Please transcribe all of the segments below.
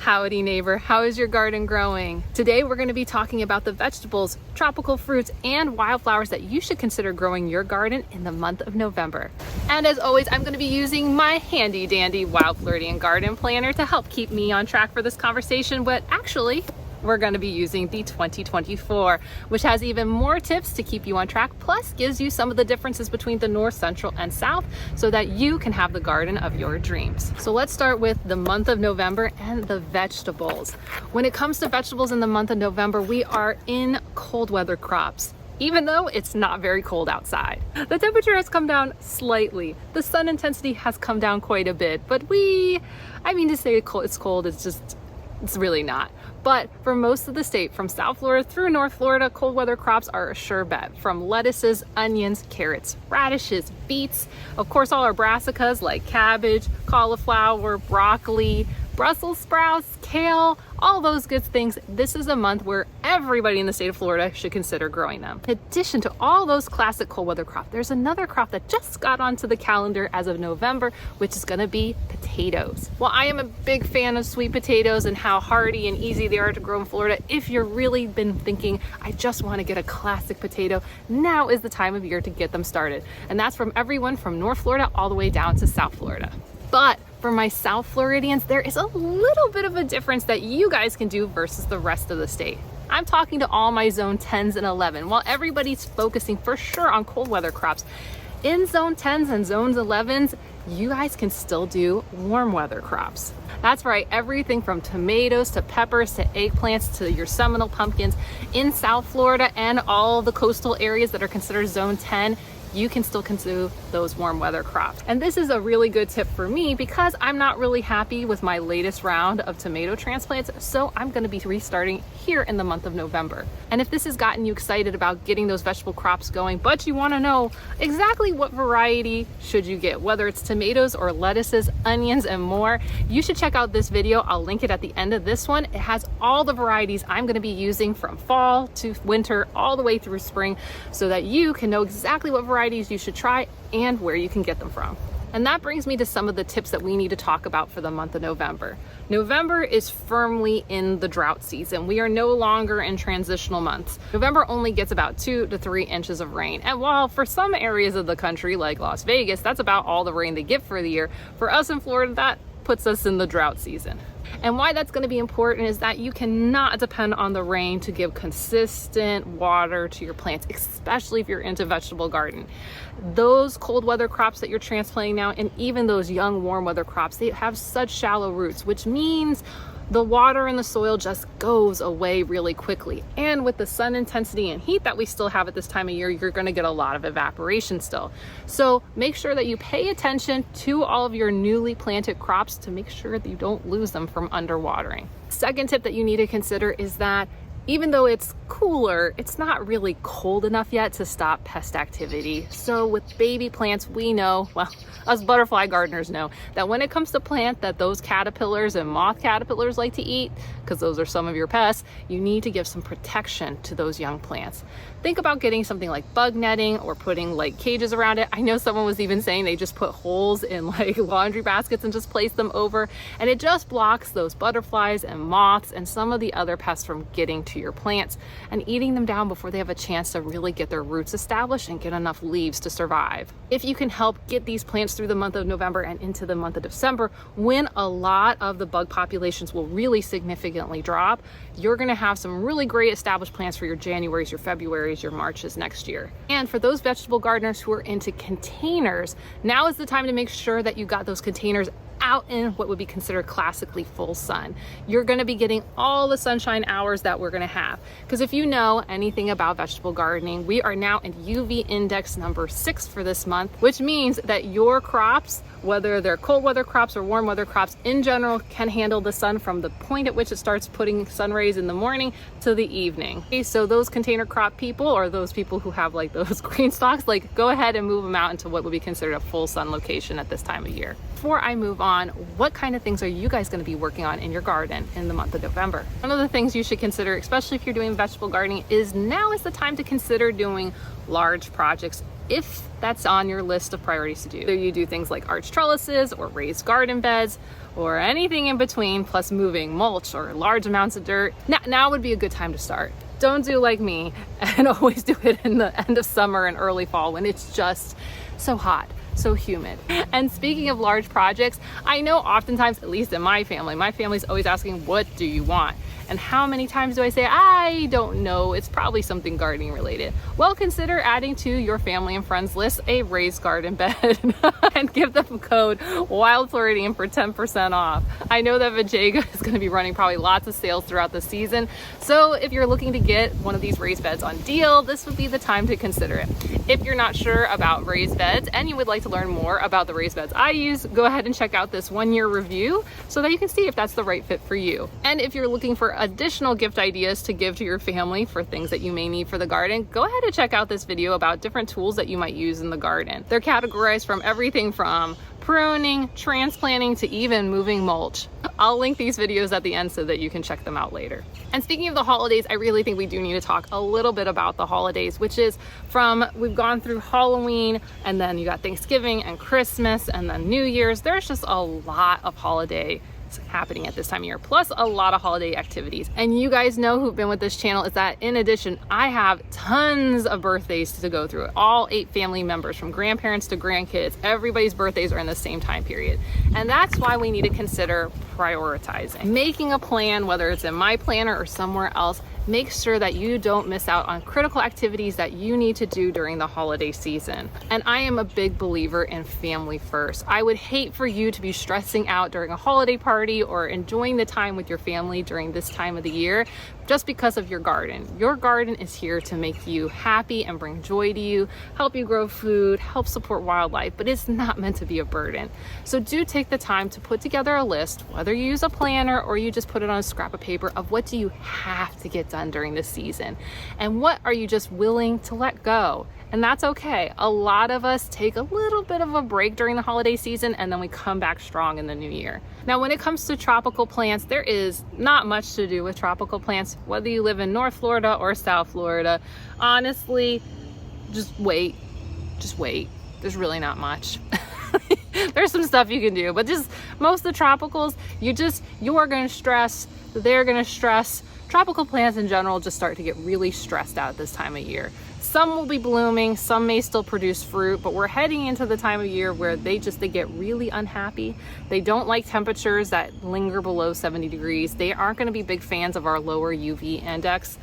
Howdy neighbor, how is your garden growing? Today we're going to be talking about the vegetables, tropical fruits, and wildflowers that you should consider growing your garden in the month of November. And as always, I'm going to be using my handy dandy Wild Floridian garden planner to help keep me on track for this conversation, but actually we're going to be using the 2024, which has even more tips to keep you on track, plus gives you some of the differences between the north, central, and south so that you can have the garden of your dreams. So let's start with the month of November and the vegetables. When it comes to vegetables in the month of November, we are in cold weather crops. Even though it's not very cold outside. The temperature has come down slightly. The sun intensity has come down quite a bit, but to say it's cold, it's really not. But for most of the state, from South Florida through North Florida, cold weather crops are a sure bet. From lettuces, onions, carrots, radishes, beets, of course all our brassicas like cabbage, cauliflower, broccoli, Brussels sprouts, kale, all those good things. This is a month where everybody in the state of Florida should consider growing them. In addition to all those classic cold weather crops, there's another crop that just got onto the calendar as of November, which is gonna be potatoes. Well, I am a big fan of sweet potatoes and how hardy and easy they are to grow in Florida. If you've really been thinking, I just wanna get a classic potato, now is the time of year to get them started. And that's from everyone from North Florida all the way down to South Florida. But for my South Floridians, there is a little bit of a difference that you guys can do versus the rest of the state. I'm talking to all my zone 10s and 11. While everybody's focusing for sure on cold weather crops, in zone 10s and zones 11s, you guys can still do warm weather crops. That's right, everything from tomatoes to peppers to eggplants to your Seminole pumpkins in South Florida and all the coastal areas that are considered zone 10, you can still consume those warm weather crops. And this is a really good tip for me because I'm not really happy with my latest round of tomato transplants, so I'm gonna be restarting here in the month of November. And if this has gotten you excited about getting those vegetable crops going, but you wanna know exactly what variety should you get, whether it's tomatoes or lettuces, onions, and more, you should check out this video. I'll link it at the end of this one. It has all the varieties I'm gonna be using from fall to winter, all the way through spring, so that you can know exactly what varieties you should try and where you can get them from. And that brings me to some of the tips that we need to talk about for the month of November. November is firmly in the drought season. We are no longer in transitional months. November only gets about 2 to 3 inches of rain. And while for some areas of the country, like Las Vegas, that's about all the rain they get for the year, for us in Florida, that puts us in the drought season. And why that's going to be important is that you cannot depend on the rain to give consistent water to your plants, especially if you're into vegetable garden. Those cold weather crops that you're transplanting now, and even those young warm weather crops, they have such shallow roots, which means the water in the soil just goes away really quickly. And with the sun intensity and heat that we still have at this time of year, you're going to get a lot of evaporation still. So make sure that you pay attention to all of your newly planted crops to make sure that you don't lose them from underwatering. Second tip that you need to consider is that even though it's cooler, it's not really cold enough yet to stop pest activity. So with baby plants, we know, well, us butterfly gardeners know, that when it comes to plant that those caterpillars and moth caterpillars like to eat, because those are some of your pests, you need to give some protection to those young plants. Think about getting something like bug netting or putting like cages around it. I know someone was even saying they just put holes in like laundry baskets and just place them over, and it just blocks those butterflies and moths and some of the other pests from getting to your plants and eating them down before they have a chance to really get their roots established and get enough leaves to survive. If you can help get these plants through the month of November and into the month of December, when a lot of the bug populations will really significantly drop, you're going to have some really great established plants for your Januaries, your Februaries, your Marches next year. And for those vegetable gardeners who are into containers, now is the time to make sure that you got those containers out in what would be considered classically full sun. You're going to be getting all the sunshine hours that we're going to have. Because if you know anything about vegetable gardening, we are now in UV index number 6 for this month, which means that your crops, whether they're cold weather crops or warm weather crops in general, can handle the sun from the point at which it starts putting sun rays in the morning to the evening. Okay, so those container crop people, or those people who have like those green stalks, like go ahead and move them out into what would be considered a full sun location at this time of year. Before I move on, what kind of things are you guys going to be working on in your garden in the month of November? One of the things you should consider, especially if you're doing vegetable gardening, is now is the time to consider doing large projects if that's on your list of priorities to do. Whether you do things like arch trellises or raised garden beds or anything in between, plus moving mulch or large amounts of dirt, now would be a good time to start. Don't do like me and always do it in the end of summer and early fall when it's just so hot, so humid. And speaking of large projects, I know oftentimes, at least in my family's always asking, what do you want? And how many times do I say, I don't know, it's probably something gardening related? Well, consider adding to your family and friends list a raised garden bed and give them code WILDFLORIDIAN for 10% off. I know that VEGEGA is going to be running probably lots of sales throughout the season. So if you're looking to get one of these raised beds on deal, this would be the time to consider it. If you're not sure about raised beds and you would like to learn more about the raised beds I use, go ahead and check out this 1-year review so that you can see if that's the right fit for you. And if you're looking for additional gift ideas to give to your family for things that you may need for the garden, go ahead and check out this video about different tools that you might use in the garden. They're categorized from everything from pruning, transplanting, to even moving mulch. I'll link these videos at the end so that you can check them out later. And speaking of the holidays, I really think we do need to talk a little bit about the holidays, which is we've gone through Halloween, and then you got Thanksgiving and Christmas, and then New Year's. There's just a lot of holiday happening at this time of year, plus a lot of holiday activities. And you guys know who've been with this channel is that in addition, I have tons of birthdays to go through. All 8 family members, from grandparents to grandkids, everybody's birthdays are in the same time period. And that's why we need to consider prioritizing. Making a plan, whether it's in my planner or somewhere else, make sure that you don't miss out on critical activities that you need to do during the holiday season. And I am a big believer in family first. I would hate for you to be stressing out during a holiday party or enjoying the time with your family during this time of the year just because of your garden. Your garden is here to make you happy and bring joy to you, help you grow food, help support wildlife, but it's not meant to be a burden. So do take the time to put together a list, whether you use a planner or you just put it on a scrap of paper, of what do you have to get done during this season and what are you just willing to let go. And that's okay. A lot of us take a little bit of a break during the holiday season and then we come back strong in the new year. Now, when it comes to tropical plants, there is not much to do with tropical plants, whether you live in North Florida or South Florida. Honestly, just wait. There's really not much. There's some stuff you can do, but just most of the tropicals, you're going to stress, they're going to stress. Tropical plants in general just start to get really stressed out this time of year. Some will be blooming, some may still produce fruit, but we're heading into the time of year where they get really unhappy. They don't like temperatures that linger below 70 degrees. They aren't going to be big fans of our lower UV index.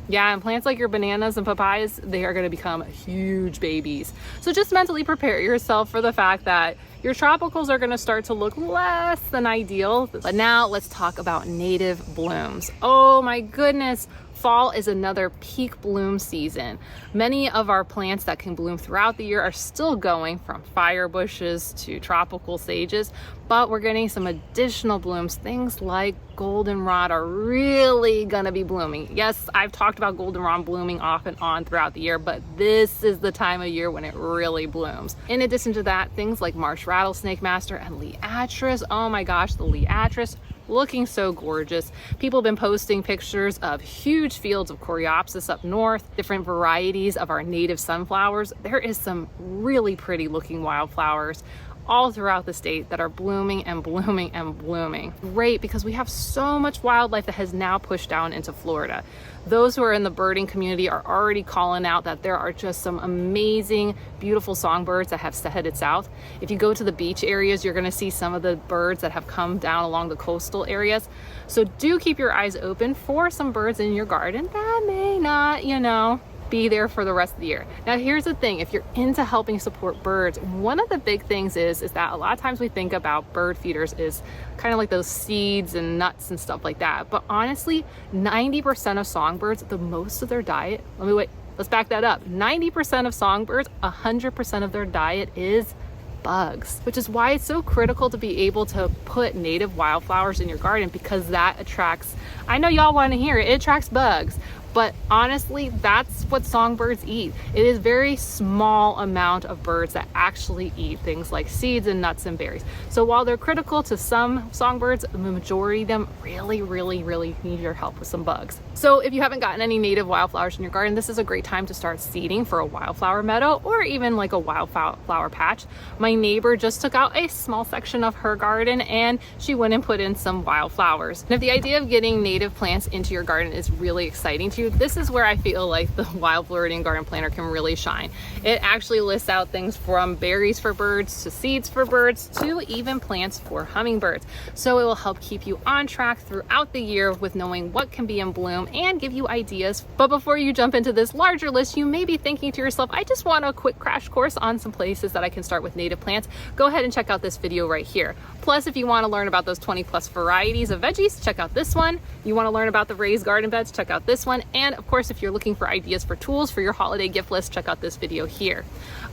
Yeah, and plants like your bananas and papayas, they are going to become huge babies. So just mentally prepare yourself for the fact that your tropicals are going to start to look less than ideal. But now let's talk about native blooms. Oh my goodness. Fall is another peak bloom season. Many of our plants that can bloom throughout the year are still going, from fire bushes to tropical sages, but we're getting some additional blooms. Things like goldenrod are really gonna be blooming. Yes, I've talked about goldenrod blooming off and on throughout the year, but this is the time of year when it really blooms. In addition to that, things like marsh rattlesnake master and liatris, oh my gosh, the liatris, looking so gorgeous. People have been posting pictures of huge fields of coreopsis up north, different varieties of our native sunflowers. There is some really pretty looking wildflowers all throughout the state that are blooming and blooming and blooming. Great, because we have so much wildlife that has now pushed down into Florida. Those who are in the birding community are already calling out that there are just some amazing, beautiful songbirds that have headed south. If you go to the beach areas, you're gonna see some of the birds that have come down along the coastal areas. So do keep your eyes open for some birds in your garden that may not, be there for the rest of the year. Now, here's the thing. If you're into helping support birds, one of the big things is that a lot of times we think about bird feeders is kind of like those seeds and nuts and stuff like that. But honestly, 90% of songbirds, the most of their diet, let's back that up. 90% of songbirds, 100% of their diet is bugs, which is why it's so critical to be able to put native wildflowers in your garden, because that attracts, I know y'all want to hear it, it attracts bugs. but honestly, that's what songbirds eat. It is very small amount of birds that actually eat things like seeds and nuts and berries. So while they're critical to some songbirds, the majority of them really need your help with some bugs. So if you haven't gotten any native wildflowers in your garden, this is a great time to start seeding for a wildflower meadow or even like a wildflower patch. My neighbor just took out a small section of her garden and she went and put in some wildflowers. And if the idea of getting native plants into your garden is really exciting to you, this is where I feel like the Wild Floridian Garden Planner can really shine. It actually lists out things from berries for birds to seeds for birds to even plants for hummingbirds. So it will help keep you on track throughout the year with knowing what can be in bloom and give you ideas. But before you jump into this larger list, you may be thinking to yourself, I just want a quick crash course on some places that I can start with native plants. Go ahead and check out this video right here. Plus, if you want to learn about those 20+ varieties of veggies, check out this one. You want to learn about the raised garden beds, check out this one. And of course, if you're looking for ideas for tools for your holiday gift list, check out this video here.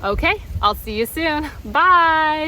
Okay, I'll see you soon. Bye.